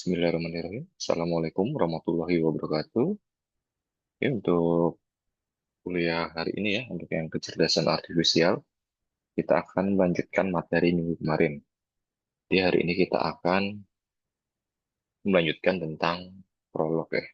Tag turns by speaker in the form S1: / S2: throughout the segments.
S1: Bismillahirrahmanirrahim. Assalamualaikum warahmatullahi wabarakatuh. Ya, untuk kuliah hari ini ya, untuk yang kecerdasan artifisial, kita akan melanjutkan materi minggu kemarin. Di hari ini kita akan melanjutkan tentang prolog ya.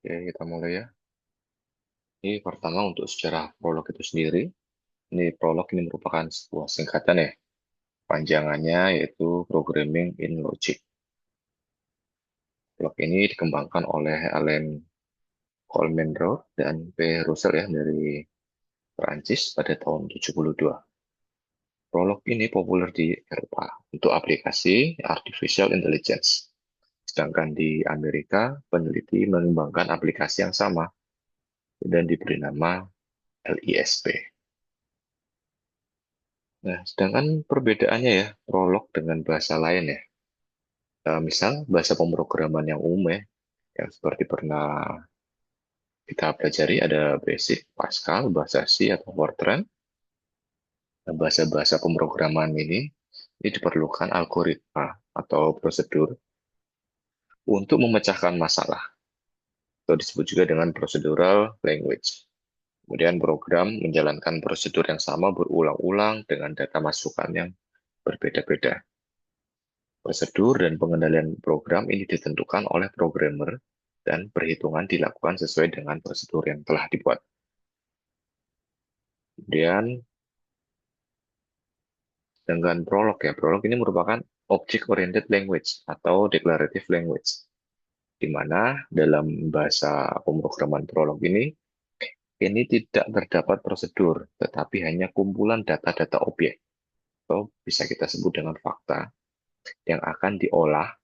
S1: Oke, kita mulai ya. Ini pertama untuk sejarah prolog itu sendiri. Ini prolog ini merupakan sebuah singkatan ya. Panjangannya yaitu Programming in Logic. Prolog ini dikembangkan oleh Alain Colmenrod dan P. Russell ya dari Perancis pada tahun 72. Prolog ini populer di Eropa untuk aplikasi Artificial Intelligence. Sedangkan di Amerika, peneliti mengembangkan aplikasi yang sama dan diberi nama LISP. Nah, sedangkan perbedaannya ya, prolog dengan bahasa lain ya. Misal bahasa pemrograman yang umum ya, yang seperti pernah kita pelajari ada Basic, Pascal, bahasa C atau Fortran. Nah, bahasa-bahasa pemrograman ini diperlukan algoritma atau prosedur untuk memecahkan masalah, atau disebut juga dengan procedural language. Kemudian program menjalankan prosedur yang sama berulang-ulang dengan data masukan yang berbeda-beda. Prosedur dan pengendalian program ini ditentukan oleh programmer dan perhitungan dilakukan sesuai dengan prosedur yang telah dibuat. Kemudian dengan Prolog ya, Prolog ini merupakan object-oriented language atau declarative language, di mana dalam bahasa pemrograman Prolog ini tidak terdapat prosedur, tetapi hanya kumpulan data-data objek, atau bisa kita sebut dengan fakta, yang akan diolah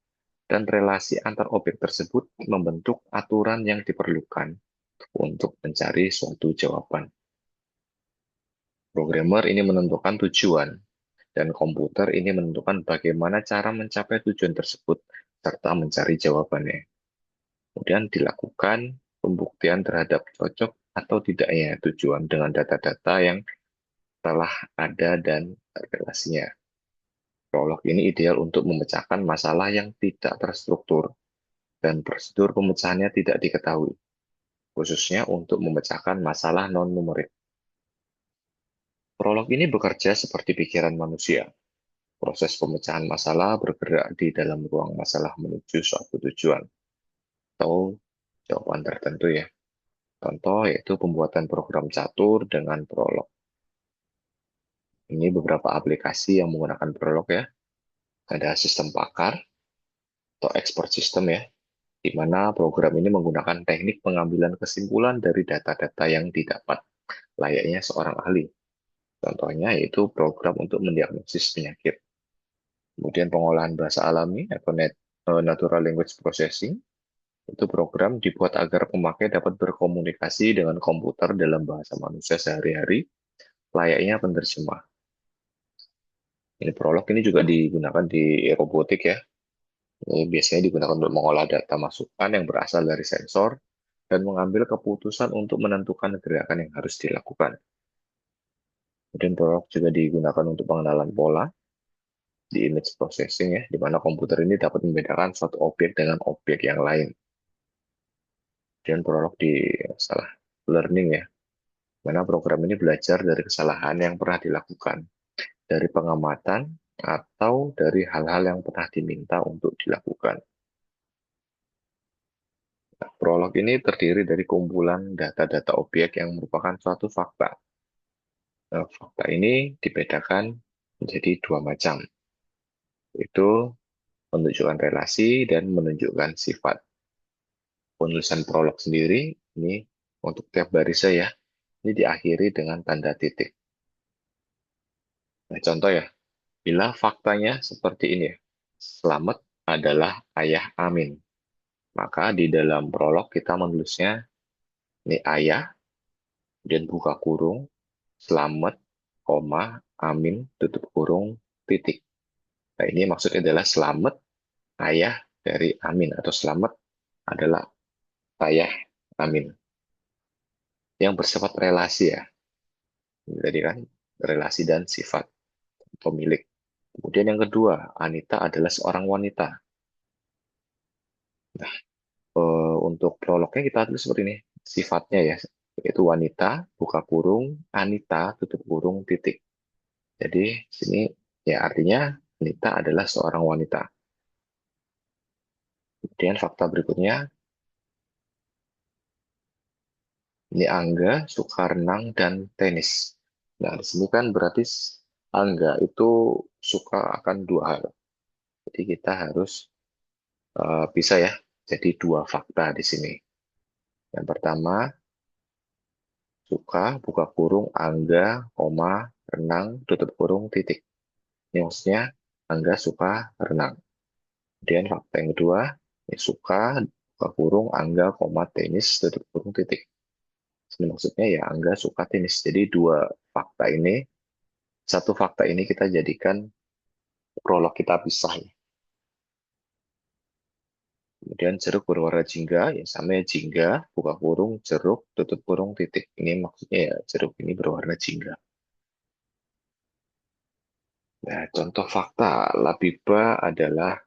S1: dan relasi antar objek tersebut membentuk aturan yang diperlukan untuk mencari suatu jawaban. Programmer ini menentukan tujuan, dan komputer ini menentukan bagaimana cara mencapai tujuan tersebut, serta mencari jawabannya. Kemudian dilakukan pembuktian terhadap cocok atau tidaknya tujuan dengan data-data yang telah ada dan relasinya. Prolog ini ideal untuk memecahkan masalah yang tidak terstruktur dan prosedur pemecahannya tidak diketahui, khususnya untuk memecahkan masalah non-numerik. Prolog ini bekerja seperti pikiran manusia. Proses pemecahan masalah bergerak di dalam ruang masalah menuju suatu tujuan atau jawaban tertentu ya. Contoh yaitu pembuatan program catur dengan Prolog. Ini beberapa aplikasi yang menggunakan Prolog ya. Ada sistem pakar atau expert system ya, di mana program ini menggunakan teknik pengambilan kesimpulan dari data-data yang didapat, layaknya seorang ahli. Contohnya yaitu program untuk mendiagnosis penyakit. Kemudian pengolahan bahasa alami atau Natural Language Processing, itu program dibuat agar pemakai dapat berkomunikasi dengan komputer dalam bahasa manusia sehari-hari, layaknya penerjemah. Ini Prolog ini juga digunakan di robotik ya. Ini biasanya digunakan untuk mengolah data masukan yang berasal dari sensor dan mengambil keputusan untuk menentukan gerakan yang harus dilakukan. Kemudian Prolog juga digunakan untuk pengenalan pola di image processing ya, di mana komputer ini dapat membedakan suatu objek dengan objek yang lain. Dan Prolog di masalah learning ya, mana program ini belajar dari kesalahan yang pernah dilakukan, dari pengamatan, atau dari hal-hal yang pernah diminta untuk dilakukan. Nah, Prolog ini terdiri dari kumpulan data-data objek yang merupakan suatu fakta. Nah, fakta ini dibedakan menjadi dua macam, yaitu menunjukkan relasi dan menunjukkan sifat. Penulisan prolog sendiri, ini untuk tiap baris ya, ini diakhiri dengan tanda titik. Nah, contoh ya, bila faktanya seperti ini ya, Slamet adalah ayah Amin. Maka di dalam prolog kita menulisnya ini ayah, dan buka kurung, Slamet, koma, Amin, tutup kurung, titik. Nah, ini maksudnya adalah Slamet, ayah dari Amin, atau Slamet adalah ayah Amin. Yang bersifat relasi ya, jadi kan relasi dan sifat pemilik. Kemudian yang kedua, Anita adalah seorang wanita. Nah, untuk prolognya kita tulis seperti ini. Sifatnya ya, yaitu wanita, buka kurung, Anita, tutup kurung, titik. Jadi sini ya artinya Anita adalah seorang wanita. Kemudian fakta berikutnya, ini Angga suka renang dan tenis. Nah, di sini kan berarti Angga itu suka akan dua hal. Jadi kita harus bisa ya, jadi dua fakta di sini. Yang pertama, suka, buka kurung, Angga, koma, renang, tutup kurung, titik. Ini maksudnya Angga suka renang. Kemudian fakta yang kedua, ini suka, buka kurung, Angga, koma, tenis, tutup kurung, titik. Ini maksudnya ya Angga suka tenis. Jadi dua fakta ini, satu fakta ini kita jadikan prolog kita pisah ya. Kemudian jeruk berwarna jingga, ya sama ya jingga, buka kurung, jeruk, tutup kurung, titik. Ini maksudnya ya jeruk ini berwarna jingga. Nah, contoh fakta, Labiba adalah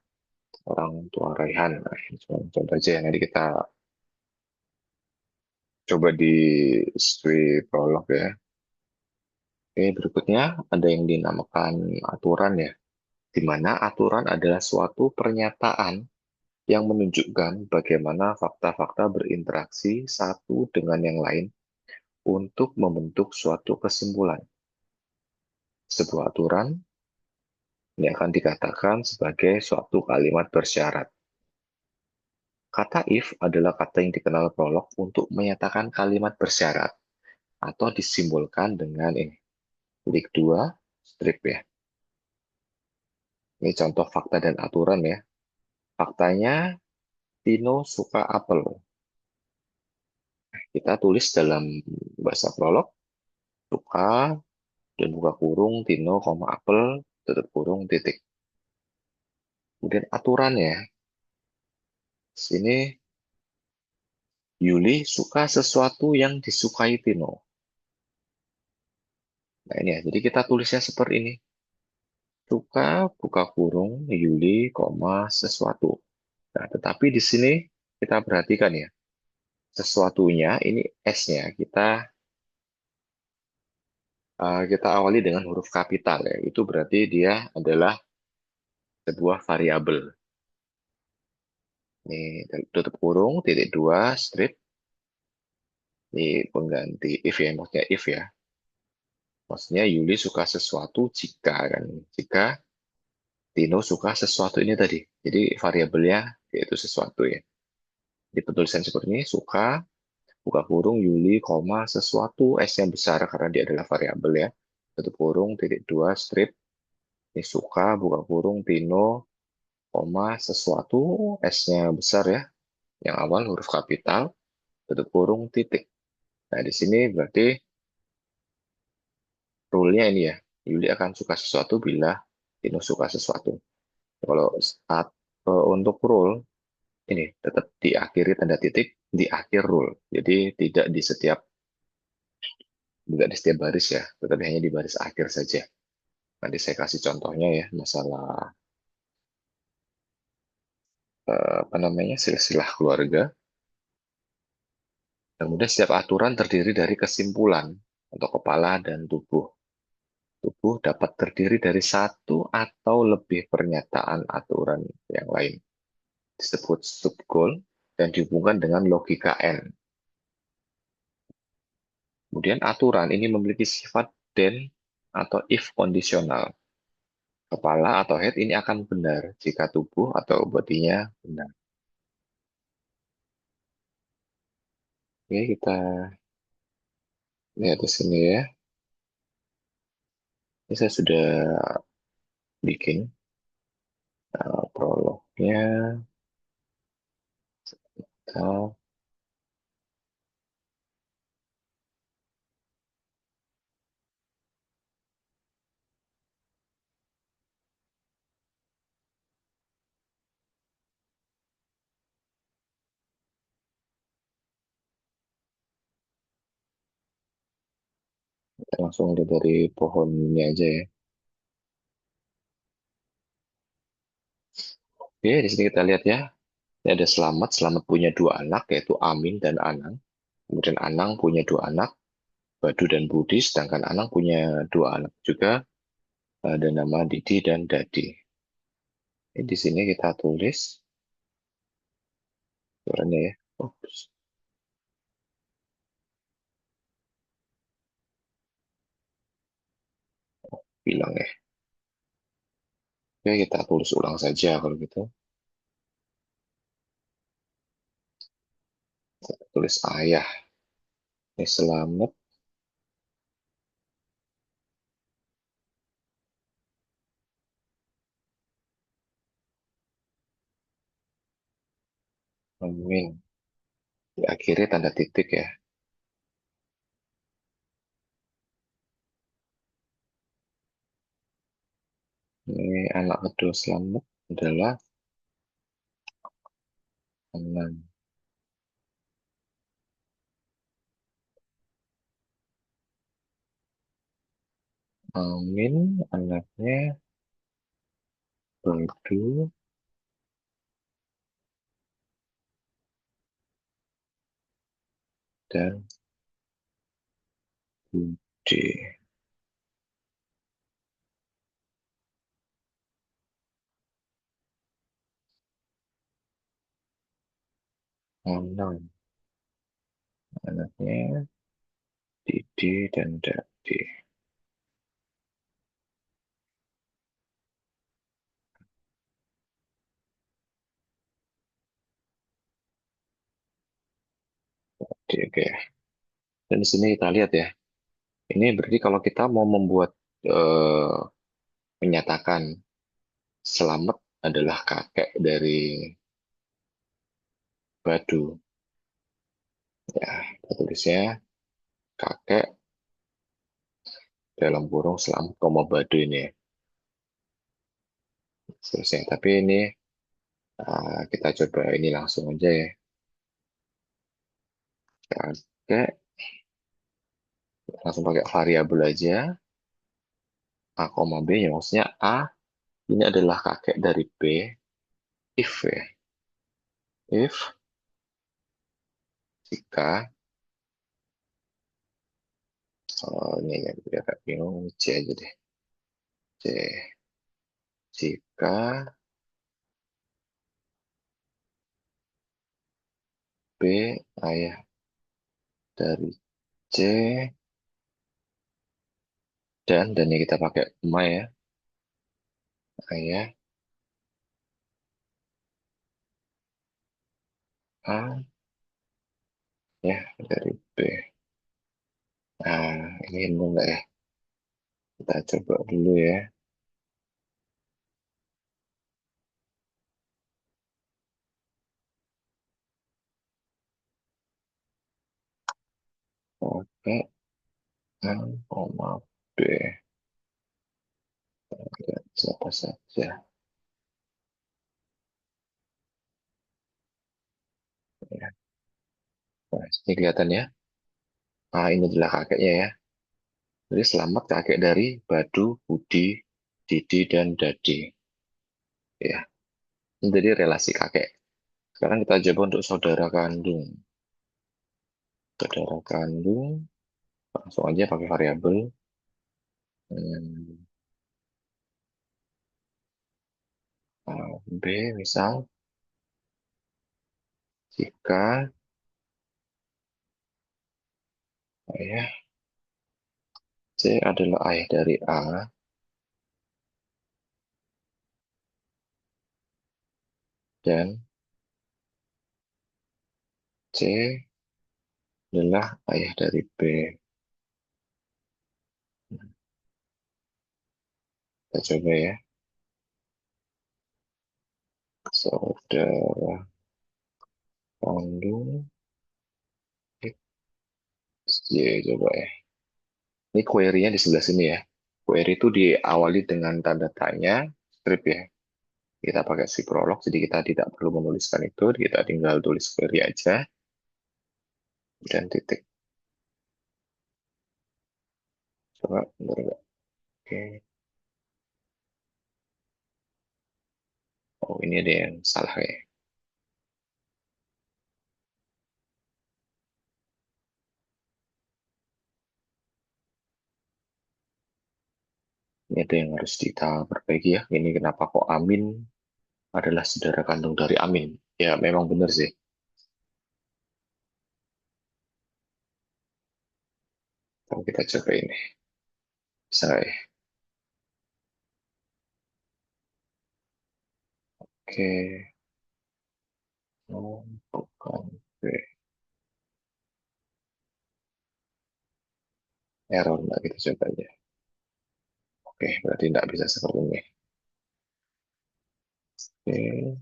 S1: orang tua Raihan. Nah, ini cuma contoh aja ya, nanti kita coba di script prolog ya. Oke, berikutnya ada yang dinamakan aturan ya, di mana aturan adalah suatu pernyataan yang menunjukkan bagaimana fakta-fakta berinteraksi satu dengan yang lain untuk membentuk suatu kesimpulan. Sebuah aturan ini akan dikatakan sebagai suatu kalimat bersyarat. Kata if adalah kata yang dikenal prolog untuk menyatakan kalimat bersyarat atau disimbolkan dengan ini. Klik 2, strip ya. Ini contoh fakta dan aturan ya. Faktanya, Tino suka apel. Kita tulis dalam bahasa prolog, suka, dan buka kurung, Tino, koma, apel, tutup kurung, titik. Kemudian aturannya, sini Yuli suka sesuatu yang disukai Tino. Nah ini ya, jadi kita tulisnya seperti ini. Suka, buka kurung, Yuli, koma, sesuatu. Nah, tetapi di sini kita perhatikan ya, sesuatunya ini S-nya kita awali dengan huruf kapital ya. Itu berarti dia adalah sebuah variabel. Ini tutup kurung, titik dua, strip, ini pengganti if ya, maksudnya if ya. Maksudnya Yuli suka sesuatu jika kan. Jika Tino suka sesuatu ini tadi. Jadi variabelnya yaitu sesuatu ya. Di penulisan seperti ini, suka, buka kurung, Yuli, koma, sesuatu, S-nya besar karena dia adalah variabel ya. Tutup kurung, titik dua, strip, ini suka, buka kurung, Tino, koma, sesuatu, S-nya besar ya. Yang awal huruf kapital, tutup kurung, titik. Nah, di sini berarti rule-nya ini ya. Yuli akan suka sesuatu bila Tino suka sesuatu. Kalau untuk rule, ini tetap diakhiri tanda titik di akhir rule. Jadi tidak di setiap baris ya, tetapi hanya di baris akhir saja. Nanti saya kasih contohnya ya, masalah apa namanya silsilah keluarga. Kemudian setiap aturan terdiri dari kesimpulan atau kepala dan tubuh. Tubuh dapat terdiri dari satu atau lebih pernyataan aturan yang lain. Disebut subgoal dan dihubungkan dengan logika N. Kemudian aturan ini memiliki sifat then atau if kondisional. Kepala atau head ini akan benar jika tubuh atau bodinya benar. Oke, kita lihat di sini ya. Ini saya sudah bikin prolognya. Kita langsung lihat dari pohonnya aja ya. Oke, di sini kita lihat ya. Ini ada Selamat. Selamat punya dua anak, yaitu Amin dan Anang. Kemudian Anang punya dua anak, Badu dan Budi. Sedangkan Anang punya dua anak juga, ada nama Didi dan Dadi. Di sini kita tulis suaranya ya. Oops, bilang ya. Oke, kita tulis ulang saja kalau gitu. Kita tulis ayah. Ini Selamat, Amin. Diakhiri tanda titik ya. Ini anak kedua Selamat adalah Anang. Amin, anaknya Badu dan Budi. Anang, anaknya Didi dan Dadi. Oke, oke. Dan di sini kita lihat ya. Ini berarti kalau kita mau membuat eh, menyatakan Selamat adalah kakek dari Badu. Ya, kita tulisnya kakek dalam kurung Selamat koma Badu ini ya. Selesai. Tapi ini kita coba ini langsung aja ya. Kakek langsung pakai variabel aja. A, B ya maksudnya A ini adalah kakek dari B if ya. If jika ini ya biar agak bingung C aja deh. C jika B ayah dari C dan ini kita pakai koma ya, ayah A ya dari B. Nah, ini enggak ya? Kita coba dulu ya. Oke, A, koma B. Lihat siapa saja. Ya. Nah, ini kelihatan ya. Ah, ini adalah kakeknya ya. Jadi Selamat kakek dari Badu, Budi, Didi, dan Dadi. Ya, ini jadi relasi kakek. Sekarang kita coba untuk saudara kandung. Saudara kandung, langsung aja pakai variabel. Hmm, B misal, jika ayah C adalah ayah dari A, dan C adalah ayah dari B. Kita coba ya. Saudara kandung XY, coba ya. Ini query-nya di sebelah sini ya. Query itu diawali dengan tanda tanya, strip ya. Kita pakai si prolog, jadi kita tidak perlu menuliskan itu. Kita tinggal tulis query aja, dan titik. Coba, bentar nggak? Oke. Oh, ini ada yang salah ya. Ini ada yang harus kita perbaiki ya. Ini kenapa kok Amin adalah saudara kandung dari Amin. Ya, memang benar sih. Kalau kita coba ini. Saya, oke. Oh, bukan. Oke. Error, nggak kita coba aja. Oke, berarti nggak bisa seperti ini. Oke.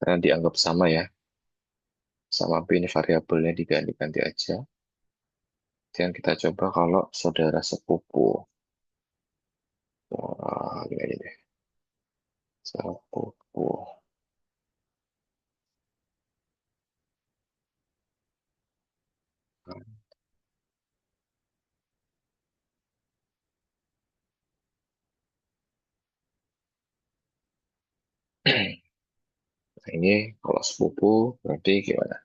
S1: Karena dianggap sama ya. Sama B ini variabelnya diganti-ganti aja. Dan kita coba kalau saudara sepupu. Wah, ini aja deh. Sepupu. Nah, ini kalau sepupu berarti gimana?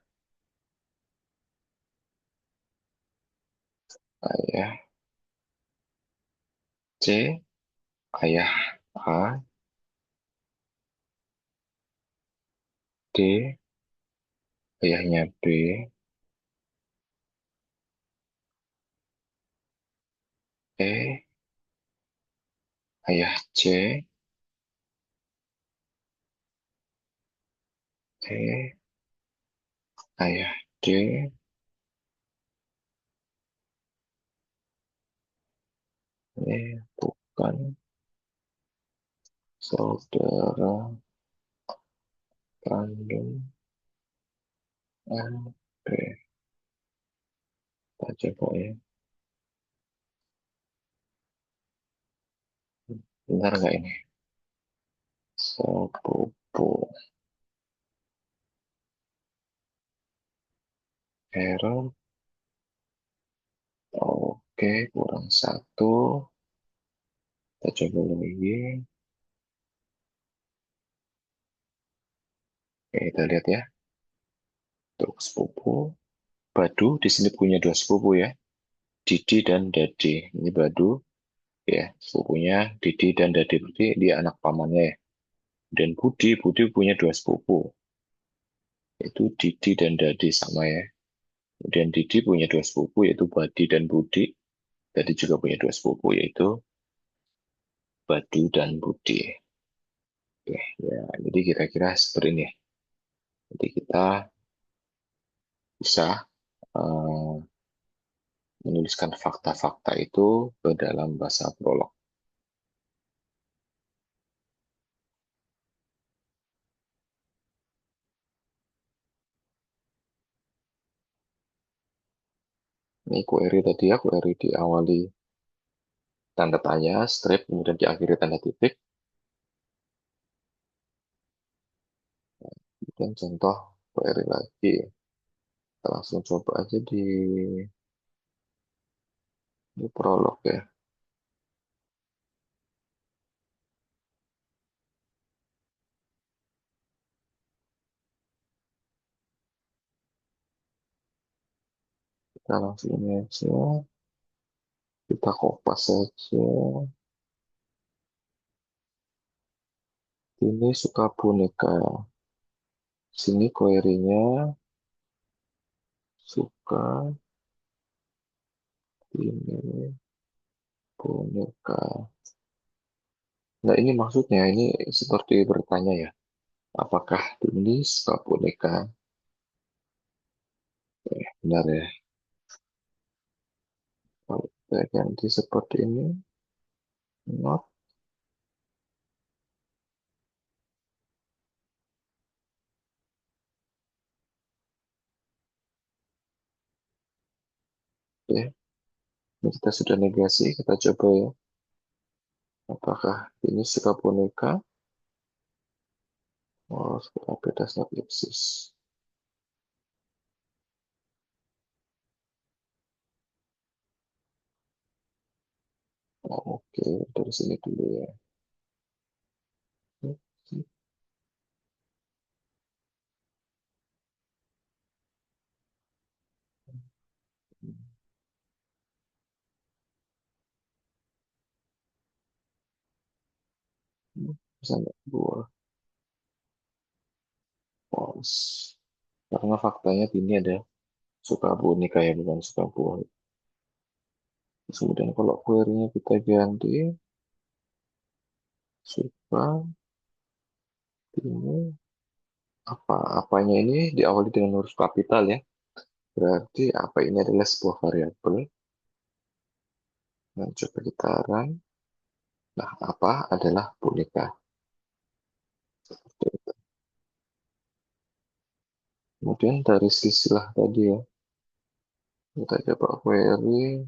S1: Ayah C, ayah A, D, ayahnya B, E, ayah C, E, ayah D, bukan saudara kandung M, B. Kita coba ya. Benar nggak ini? Sepupu. Error. Oke, kurang satu. Kita coba lagi. Oke, kita lihat ya. Untuk sepupu. Badu di sini punya dua sepupu ya. Didi dan Dade. Ini Badu ya. Sepupunya Didi dan Dade. Berarti dia anak pamannya ya. Dan Budi punya dua sepupu. Itu Didi dan Dade sama ya. Kemudian Didi punya dua sepupu yaitu Badi dan Budi. Dadi juga punya dua sepupu yaitu Badu dan Budi. Oke, ya, jadi kira-kira seperti ini. Jadi kita bisa eh, menuliskan fakta-fakta itu ke dalam bahasa prolog. Ini query tadi ya, query diawali tanda tanya, strip, kemudian diakhiri tanda titik. Kemudian contoh query lagi. Kita langsung coba aja di prolog ya. Kita langsung ini aja. Kita kopas saja. Ini suka boneka. Sini query-nya suka Ini boneka. Nah, ini maksudnya ini seperti bertanya ya. Apakah ini suka boneka? Benar ya. Kalau kita ganti seperti ini, not ya. Ini kita sudah negasi, kita coba ya. Apakah ini suka boneka? Oh, tapi does not exist. Oh, oke, dari sini dulu ya. Bisa nggak buah? False. Karena faktanya ini ada suka boneka ya, bukan suka buah. Terus kemudian kalau query-nya kita ganti, suka ini apa? Apanya ini diawali dengan huruf kapital ya. Berarti apa ini adalah sebuah variabel. Nah, coba kita run. Nah, apa adalah boneka? Seperti itu. Kemudian dari sisilah tadi ya, kita coba query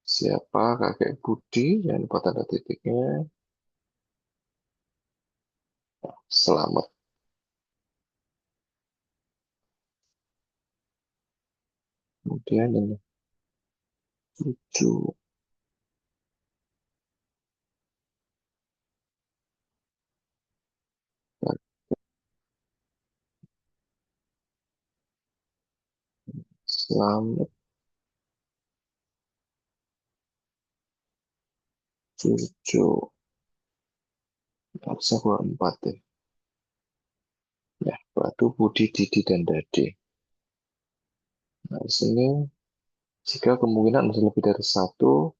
S1: siapa kakek Budi, yang lupa tanda titiknya, selamat. Kemudian ini lucu, selamat, lucu. Harusnya kurang empat deh. Ya, Batu, Budi, Didi, dan Dade. Nah, di sini jika kemungkinan ada lebih dari satu,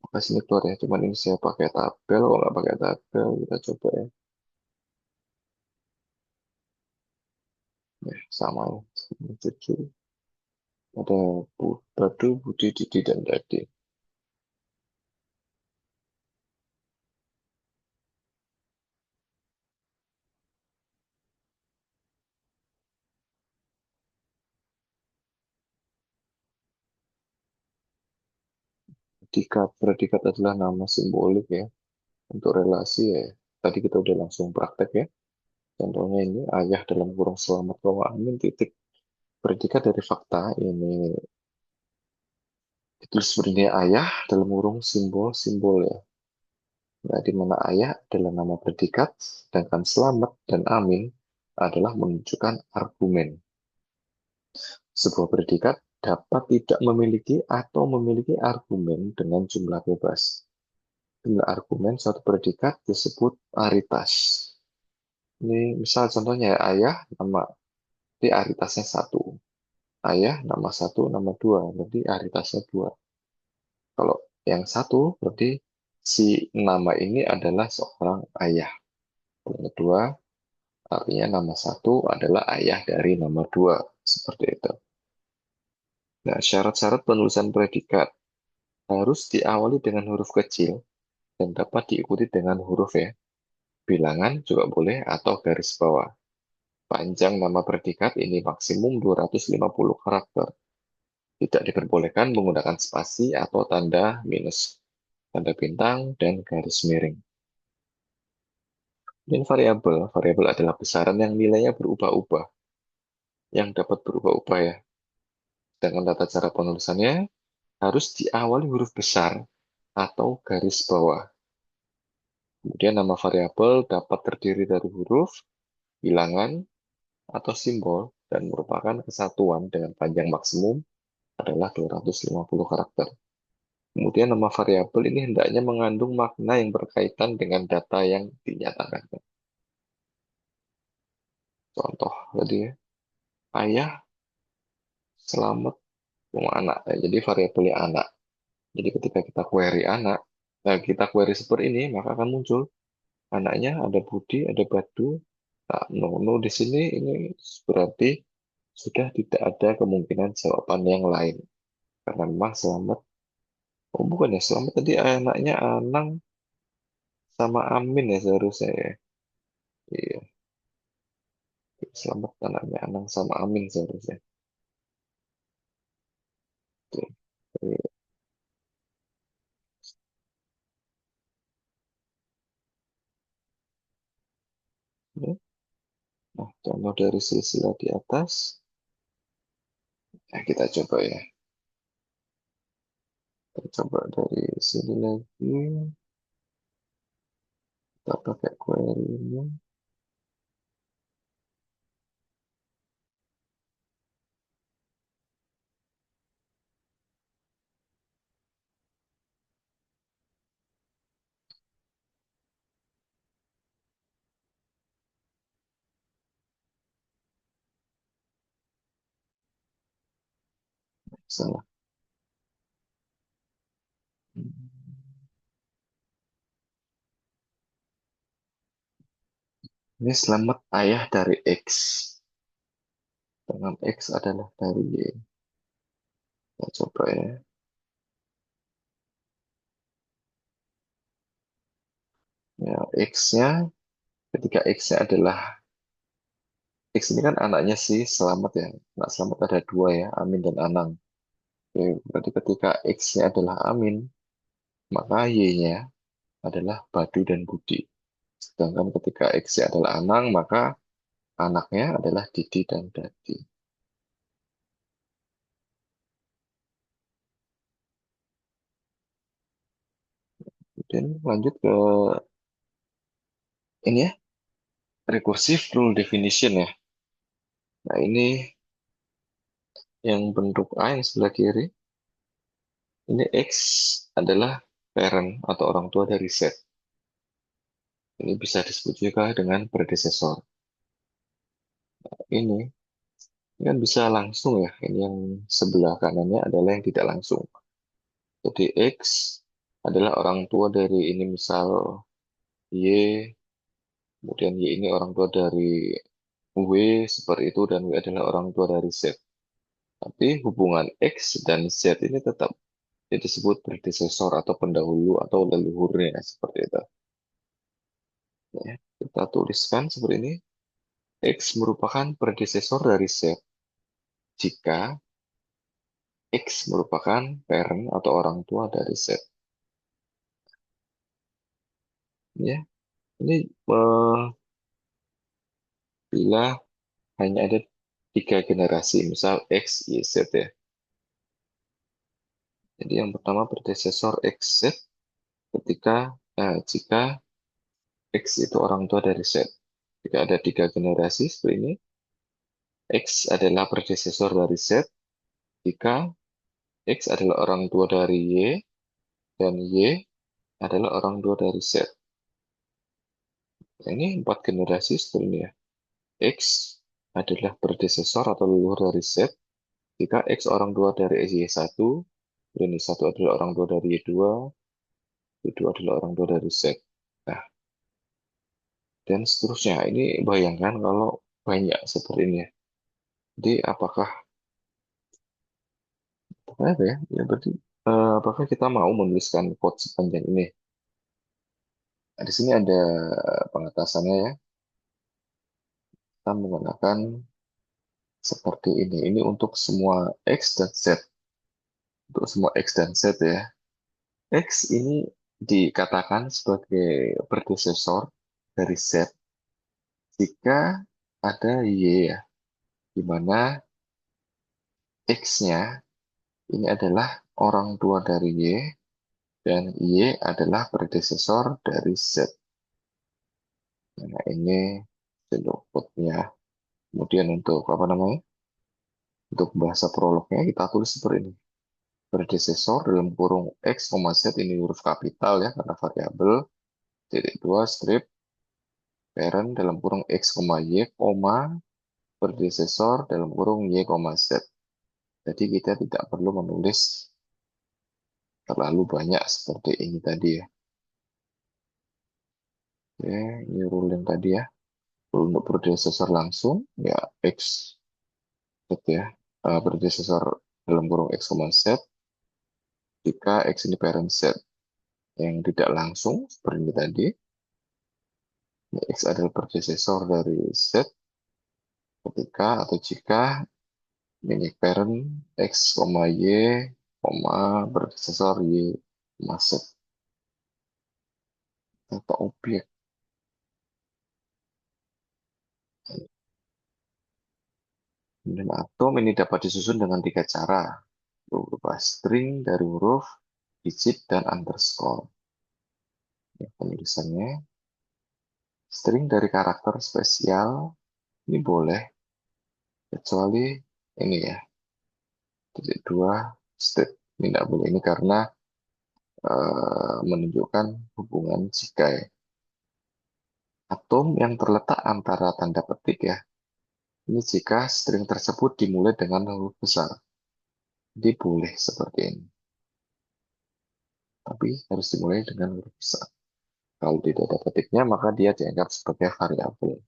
S1: maka sini keluar ya. Cuman ini saya pakai tabel, kalau nggak pakai tabel, kita coba ya. Ya, sama ya. Ini tujuh. Ada Batu, Budi, Didi, dan Dade. Predikat adalah nama simbolik ya. Untuk relasi ya. Tadi kita udah langsung praktek ya. Contohnya ini ayah dalam kurung selamat koma amin titik. Predikat dari fakta ini ditulis sebenarnya ayah dalam kurung simbol-simbol ya. Nah, di mana ayah adalah nama predikat, sedangkan selamat dan amin adalah menunjukkan argumen. Sebuah predikat dapat tidak memiliki atau memiliki argumen dengan jumlah bebas. Jumlah argumen suatu predikat disebut aritas. Ini misal contohnya ya, ayah nama, di aritasnya satu. Ayah nama satu, nama dua, berarti aritasnya dua. Kalau yang satu, berarti si nama ini adalah seorang ayah. Yang kedua, artinya nama satu adalah ayah dari nama dua. Seperti itu. Nah, syarat-syarat penulisan predikat harus diawali dengan huruf kecil dan dapat diikuti dengan huruf ya. Bilangan juga boleh atau garis bawah. Panjang nama predikat ini maksimum 250 karakter. Tidak diperbolehkan menggunakan spasi atau tanda minus, tanda bintang, dan garis miring. Dan variabel, variabel adalah besaran yang nilainya berubah-ubah, yang dapat berubah-ubah ya. Dengan tata cara penulisannya harus diawali huruf besar atau garis bawah. Kemudian nama variabel dapat terdiri dari huruf, bilangan, atau simbol, dan merupakan kesatuan dengan panjang maksimum adalah 250 karakter. Kemudian nama variabel ini hendaknya mengandung makna yang berkaitan dengan data yang dinyatakan. Contoh tadi ya, ayah selamat sama anak. Jadi variabelnya anak. Jadi ketika kita query anak, kita query seperti ini, maka akan muncul anaknya ada Budi, ada Badu. Nah, Nono di sini ini berarti sudah tidak ada kemungkinan jawaban yang lain. Karena memang selamat, oh bukan ya, selamat tadi anaknya Anang sama Amin ya seharusnya ya. Iya, selamat anaknya Anang sama Amin seharusnya. Oke. Oke. Nah, contoh dari silsilah di atas, nah, kita coba ya. Kita coba dari sini lagi, kita pakai query ini. Salah. Ini selamat ayah dari X. Dengan X adalah dari Y. Kita coba ya. Ya, X-nya, ketika X-nya adalah, X ini kan anaknya si selamat ya. Anak selamat ada dua ya, Amin dan Anang. Oke, berarti ketika X-nya adalah Amin, maka Y-nya adalah Badu dan Budi. Sedangkan ketika X-nya adalah Anang, maka anaknya adalah Didi dan Dadi. Kemudian lanjut ke ini ya, recursive rule definition ya. Nah ini yang bentuk A yang sebelah kiri, ini X adalah parent atau orang tua dari Z. Ini bisa disebut juga dengan predecessor. Ini kan bisa langsung ya. Ini yang sebelah kanannya adalah yang tidak langsung. Jadi X adalah orang tua dari ini misal Y, kemudian Y ini orang tua dari W seperti itu dan W adalah orang tua dari Z. Tapi hubungan X dan Z ini tetap disebut predecessor atau pendahulu atau leluhurnya seperti itu. Ya, kita tuliskan seperti ini. X merupakan predecessor dari Z jika X merupakan parent atau orang tua dari Z. Ya, ini eh, bila hanya ada tiga generasi, misal X, Y, Z ya. Jadi yang pertama predecessor X, Z ketika jika X itu orang tua dari Z. Jika ada tiga generasi seperti ini, X adalah predecessor dari Z jika X adalah orang tua dari Y dan Y adalah orang tua dari Z. Nah, ini empat generasi seperti ini ya. X adalah predecessor atau leluhur dari Z jika X orang tua dari Y1, dan Y1 adalah orang tua dari Y2, Y2 adalah orang tua dari Z. Nah, dan seterusnya. Ini bayangkan kalau banyak seperti ini ya. Jadi apa ya? Ya berarti apakah kita mau menuliskan quote sepanjang ini? Nah, di sini ada pengatasannya ya. Kita menggunakan seperti ini. Ini untuk semua X dan Z. Untuk semua X dan Z ya. X ini dikatakan sebagai predecessor dari Z jika ada Y ya, di mana X-nya ini adalah orang tua dari Y dan Y adalah predecessor dari Z. Nah, ini outputnya. Kemudian untuk apa namanya? Untuk bahasa prolognya kita tulis seperti ini. Predecessor dalam kurung X, Z ini huruf kapital ya karena variabel. Titik dua strip parent dalam kurung X, Y, koma predesesor dalam kurung Y, Z. Jadi kita tidak perlu menulis terlalu banyak seperti ini tadi ya. Oke, ini rule yang tadi ya. Untuk predesesor langsung, ya X Z ya. Predesesor dalam kurung X, Z, jika X ini parent Z. Yang tidak langsung, seperti ini tadi, ya, X adalah predesesor dari Z, ketika atau jika ini parent X, Y, predesesor Y, Z. Atau objek. Dan atom ini dapat disusun dengan tiga cara, berupa string dari huruf, digit, dan underscore. Ya, penulisannya, string dari karakter spesial, ini boleh, kecuali ini ya, titik dua, state. Ini tidak boleh, ini karena menunjukkan hubungan jika ya. Atom yang terletak antara tanda petik ya, ini jika string tersebut dimulai dengan huruf besar. Jadi boleh seperti ini. Tapi harus dimulai dengan huruf besar. Kalau tidak ada petiknya, maka dia dianggap sebagai variabel.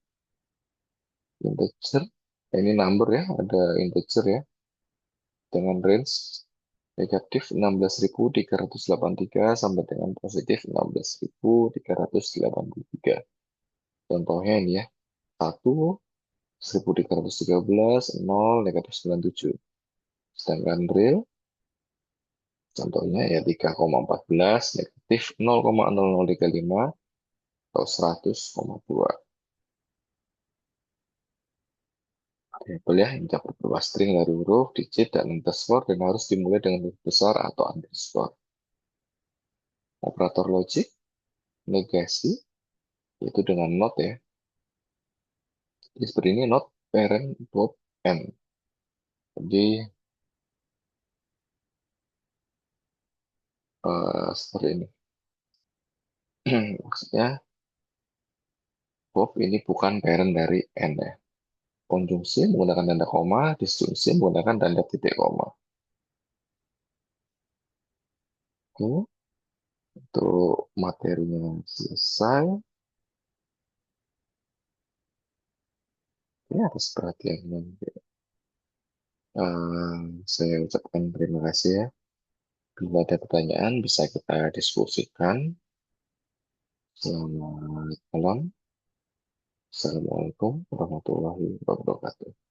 S1: Integer, ini number ya, ada integer ya, dengan range negatif 16.383 sampai dengan positif 16.383. Contohnya ini ya, 1, 1313, 0, negatif 97. Sedangkan real, contohnya ya 3,14, negatif 0,0035, atau 100,2. Variabel ya, yang dapat berupa string dari huruf, digit, dan underscore, dan harus dimulai dengan huruf besar atau underscore. Operator logik, negasi, yaitu dengan not ya. Jadi seperti ini, not parent dot n. Jadi seperti ini. Maksudnya, Bob ini bukan parent dari n ya. Konjungsi menggunakan tanda koma, disjungsi menggunakan tanda titik koma. Oke, untuk materinya selesai. Ini atas perhatiannya. Saya ucapkan terima kasih ya. Bila ada pertanyaan, bisa kita diskusikan. Selamat malam. Assalamualaikum warahmatullahi wabarakatuh.